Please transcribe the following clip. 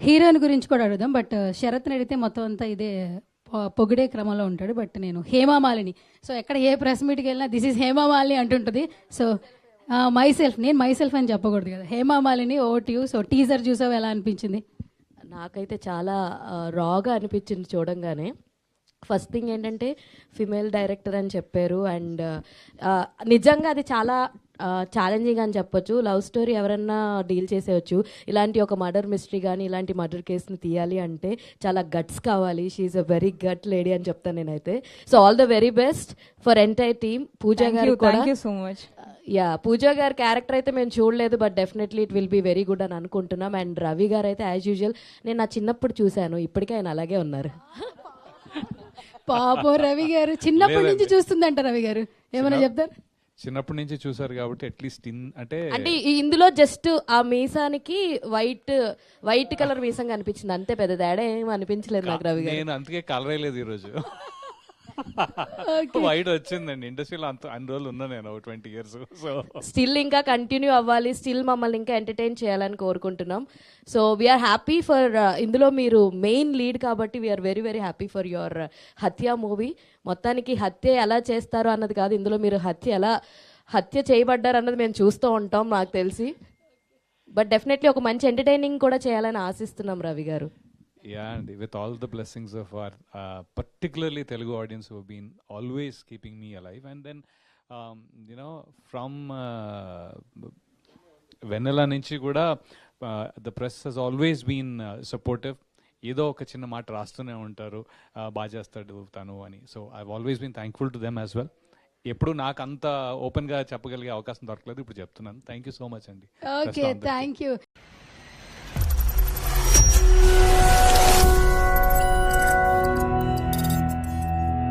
Heroine గురించి కూడా అడుగుదాం, బట్ శరత్ని అడిగితే మొత్తం అంతా ఇదే పొగిడే క్రమంలో ఉంటాడు. బట్ నేను హేమామాలిని, సో ఎక్కడ ఏ ప్రెస్ మీట్కి వెళ్ళినా దిస్ ఈజ్ హేమామాలిని అంటుంటుంది. సో నేను మైసెల్ఫ్ అని చెప్పకూడదు కదా, Hema Malini vote you. So teaser చూసావు, ఎలా అనిపించింది? నాకైతే చాలా రాగా అనిపించింది చూడంగానే. ఫస్ట్ థింగ్ ఏంటంటే ఫిమేల్ డైరెక్టర్ అని చెప్పారు, అండ్ నిజంగా అది చాలా ఛాలెంజింగ్ అని చెప్పొచ్చు. లవ్ స్టోరీ ఎవరన్నా డీల్ చేసేయచ్చు, ఇలాంటి ఒక మర్డర్ మిస్టరీ కానీ ఇలాంటి మర్డర్ కేసుని తీయాలి అంటే చాలా గట్స్ కావాలి. She's a very gut lady అని చెప్తాను నేనైతే. So all the very best for entire team. Pooja గారు కూడా సో మచ్. యా, పూజా గారి క్యారెక్టర్ అయితే మేము చూడలేదు, but definitely it will be very good అని అనుకుంటున్నాం. అండ్ రవి గారు అయితే యాజ్ యూజువల్ నేను నా చిన్నప్పుడు చూశాను, ఇప్పటికీ ఆయన అలాగే ఉన్నారు. పాపం రవి గారు చిన్నప్పటి నుంచి చూస్తుందంట. రవి గారు ఏమైనా చెప్తారు? చిన్నప్పటి నుంచి చూసారు కాబట్టి అట్లీస్ట్ అంటే ఇందులో జస్ట్ ఆ మీసానికి వైట్ కలర్ మీసం కనిపించింది అంతే, పెద్ద తేడా ఏం అనిపించలేదు నాకు రవి గారు. నేను అందుకే కలర్ అయ్యలేదు ఈరోజు. వైట్ వచ్చిందండి ఇండస్ట్రీలో, అంత అన్ని రోజులు ఉన్నా నేను 20 years. సో స్టిల్ ఇంకా కంటిన్యూ అవ్వాలి, స్టిల్ మమ్మల్ని ఇంకా ఎంటర్టైన్ చేయాలని కోరుకుంటున్నాం. సో వీఆర్ హ్యాపీ ఫర్ ఇందులో మీరు మెయిన్ లీడ్ కాబట్టి we are very very happy for your Hatya movie. మొత్తానికి హత్య ఎలా చేస్తారు అన్నది కాదు, ఇందులో మీరు హత్య చేయబడ్డారు అన్నది మేము చూస్తూ ఉంటాం నాకు తెలిసి. బట్ డెఫినెట్లీ ఒక మంచి ఎంటర్టైనింగ్ కూడా చేయాలని ఆశిస్తున్నాం రవి గారు. Yeah, and with all the blessings of our particularly Telugu audience who have been always keeping me alive, and then from Vanilla nunchi kuda the press has always been supportive. ఏదో ఒక చిన్న మాట రాస్తూనే ఉంటారు, బాగా చేస్తాడు తను అని. So I always been thankful to them as well. ఎప్పుడు నాకు అంత ఓపెన్గా చెప్పగలిగే అవకాశం దొరకలేదు, ఇప్పుడు చెప్తున్నాను. థ్యాంక్ యూ సో మచ్ అండి. Okay, thank you.